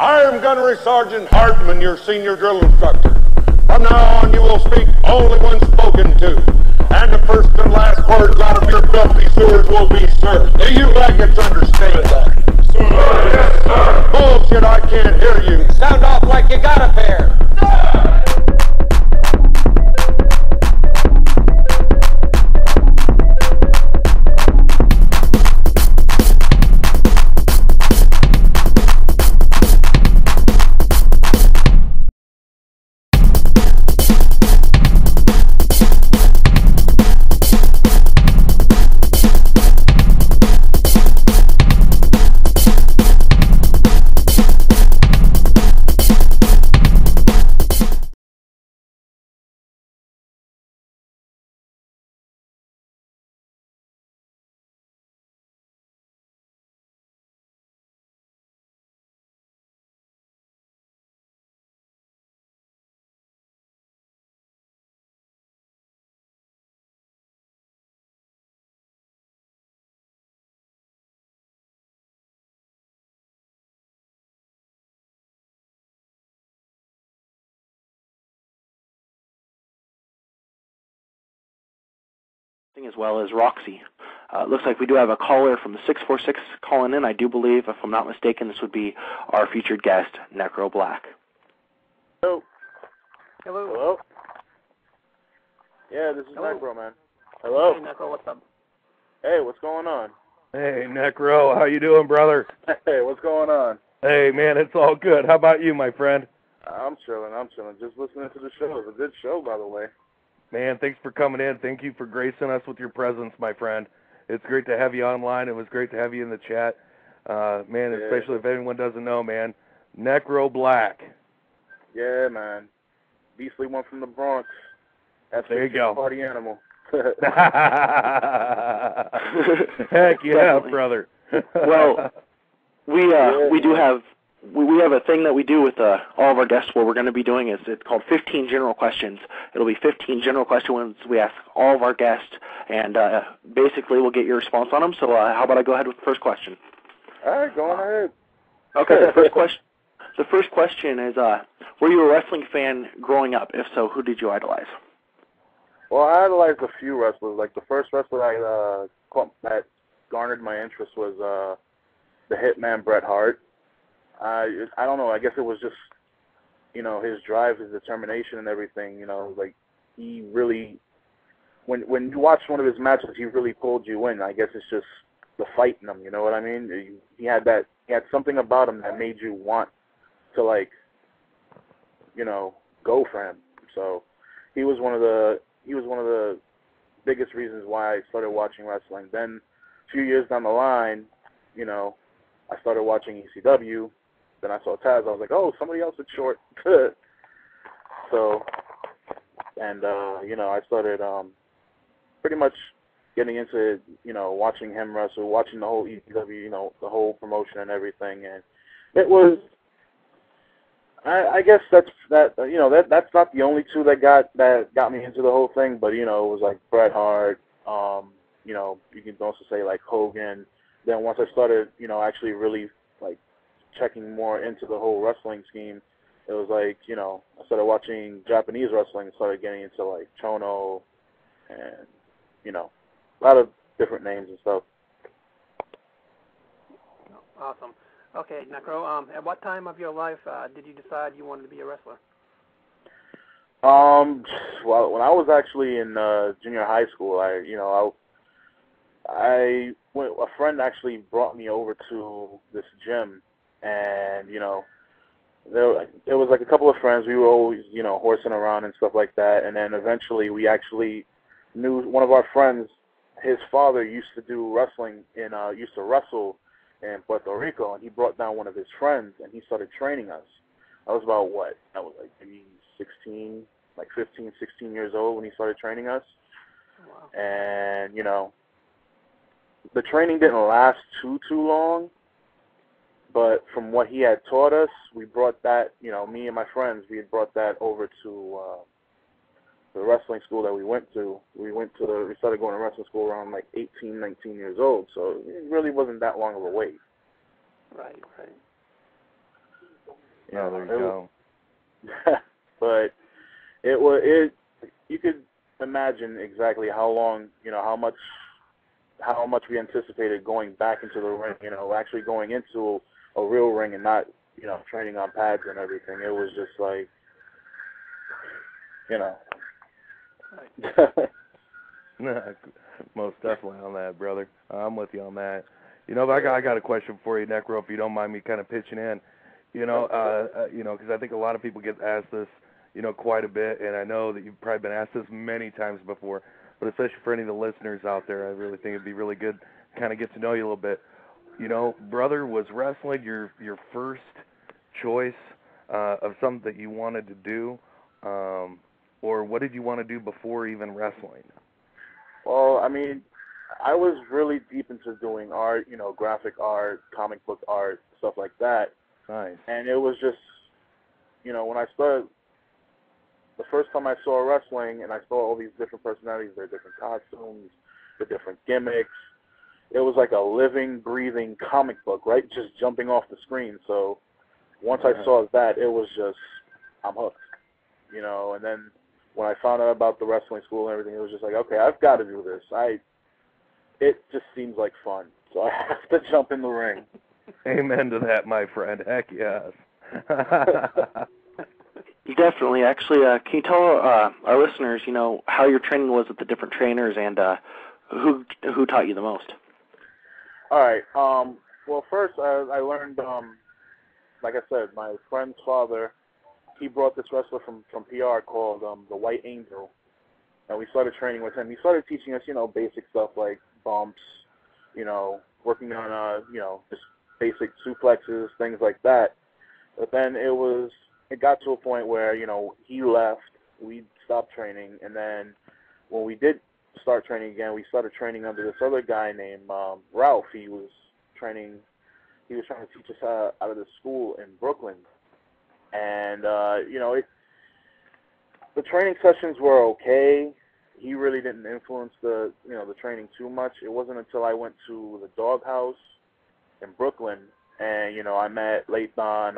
I am Gunnery Sergeant Hartman, your senior drill instructor. From now on, you will speak only when spoken to. And the first and last words out of your filthy sewers will be sir. Do you maggots understand that? Sir, yes, sir. Bullshit, I can't hear you. Sound off like you got a pair. Sir! As well as Roxy. Looks like we do have a caller from the 646 calling in. I do believe, if I'm not mistaken, this would be our featured guest, Necro Black. Hello. Hello. Hello. Yeah, this is Hello. Necro, man. Hello. Hey, Necro, what's up? Hey, what's going on? Hey, Necro, how you doing, brother? Hey, what's going on? Hey, man, it's all good. How about you, my friend? I'm chilling. Just listening to the show. It's a good show, by the way. Man, thanks for coming in. Thank you for gracing us with your presence, my friend. It's great to have you online. It was great to have you in the chat. Man, Yeah. Especially if anyone doesn't know, man. Necro Black. Yeah, man. Beastly one from the Bronx. That's There you go. Party animal. Heck yeah, brother. Well, we do have we have a thing that we do with all of our guests where we're going to be doing it's called 15 general questions. It'll be 15 general questions we ask all of our guests, and basically we'll get your response on them. So how about I go ahead with the first question? All right, go on ahead. Okay, the first question is, were you a wrestling fan growing up? If so, who did you idolize? Well, I idolized a few wrestlers. Like the first wrestler that garnered my interest was the Hitman Bret Hart. I don't know. I guess it was just, his drive, his determination, and everything. Like he really, when you watch one of his matches, he really pulled you in. I guess it's just the fight in him. You know what I mean? He had something about him that made you want to go for him. So he was one of the biggest reasons why I started watching wrestling. Then a few years down the line, I started watching ECW. Then I saw Taz. I was like, oh, somebody else is short. So, and, I started pretty much getting into, watching him wrestle, watching the whole ECW, the whole promotion and everything. And it was, I guess that's not the only two that got me into the whole thing. But, it was like Bret Hart, you can also say like Hogan. Then once I started, actually really checking more into the whole wrestling scheme, it was like, I started watching Japanese wrestling and started getting into like Chono and, a lot of different names and stuff. Awesome. Okay, Necro, at what time of your life did you decide you wanted to be a wrestler? Well, when I was actually in junior high school, a friend actually brought me over to this gym, and there was like a couple of friends. We were always horsing around and stuff like that, and then eventually we actually knew one of our friends. His father used to do wrestling used to wrestle in Puerto Rico, and he brought down one of his friends, and he started training us. I was about I was like maybe 15, 16 years old when he started training us. Wow. And the training didn't last too long, but from what he had taught us, we brought that, me and my friends, we had brought that over to the wrestling school that we went to. We started going to wrestling school around like 18, 19 years old, so it really wasn't that long of a wait. Right. There you go. But you could imagine exactly how long, how much we anticipated going back into the ring, actually going into a real ring and not, training on pads and everything. It was just like, Most definitely on that, brother. I'm with you on that. I got a question for you, Necro, if you don't mind me kind of pitching in. Because I think a lot of people get asked this, quite a bit, and I know that you've probably been asked this many times before, but especially for any of the listeners out there, I really think it'd be really good to kind of get to know you a little bit. Brother, was wrestling your first choice of something that you wanted to do, or what did you want to do before even wrestling? Well, I mean, I was really deep into doing art, graphic art, comic book art, stuff like that. Nice. And it was just, when I started, the first time I saw wrestling and I saw all these different personalities, their different costumes, the different gimmicks, it was like a living, breathing comic book, right? Just jumping off the screen. So once I saw that, it was just, I'm hooked, and then when I found out about the wrestling school and everything, it was just like, okay, I've got to do this. It just seems like fun, so I have to jump in the ring. Amen to that, my friend. Heck yes. Definitely. Actually, can you tell our listeners, how your training was with the different trainers and who taught you the most? All right. Well, first I learned, like I said, my friend's father, he brought this wrestler from PR called the White Angel, and we started training with him. He started teaching us, basic stuff like bumps, working on, just basic suplexes, things like that. But then it got to a point where, he left, we stopped training, and then when we did start training again, we started training under this other guy named Ralph. He was trying to teach us out of the school in Brooklyn. And, the training sessions were okay. He really didn't influence the training too much. It wasn't until I went to the Doghouse in Brooklyn and, I met Lathan,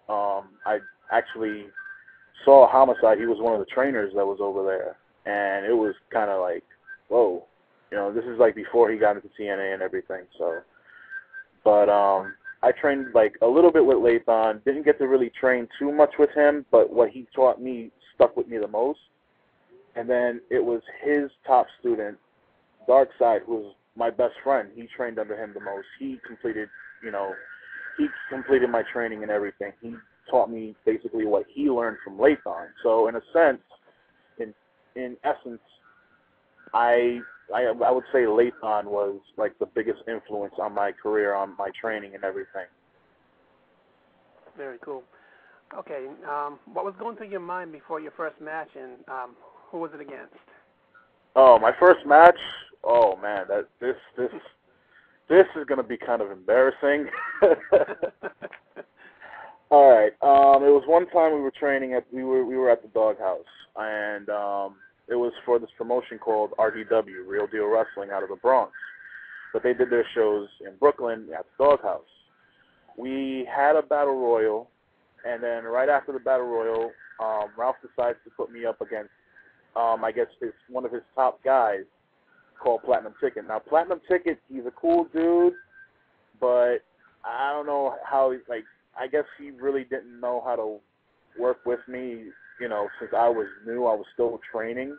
I actually saw Homicide. He was one of the trainers that was over there. And it was kind of like, whoa, this is like before he got into TNA and everything. So, but I trained like a little bit with Lathan. Didn't get to really train too much with him, but what he taught me stuck with me the most. And then it was his top student, Darkside, who was my best friend. He trained under him the most. He completed my training and everything. He taught me basically what he learned from Lathan. So in a sense, in essence, I would say Lathan was like the biggest influence on my career, on my training and everything. Very cool. Okay, what was going through your mind before your first match, and who was it against? Oh, my first match? Oh man, this is going to be kind of embarrassing. All right. It was one time we were training we were at the Doghouse, and it was for this promotion called RDW, Real Deal Wrestling, out of the Bronx. But they did their shows in Brooklyn at the Doghouse. We had a battle royal, and then right after the battle royal, Ralph decides to put me up against, I guess, one of his top guys called Platinum Ticket. Now, Platinum Ticket, he's a cool dude, but I don't know how, I guess he really didn't know how to work with me, since I was new. I was still training.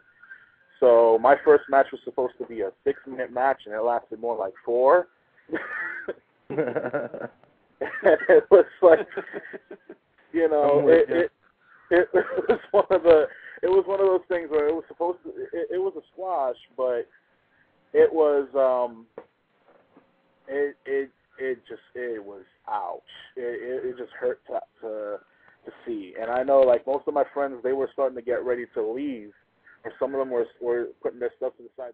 So my first match was supposed to be a 6-minute match, and it lasted more like 4. It was like, it was one of those things where it was supposed to, it was a squash, but it was, it was ouch. It just hurt to see. And I know, like, most of my friends, they were starting to get ready to leave, or some of them were putting their stuff to the side.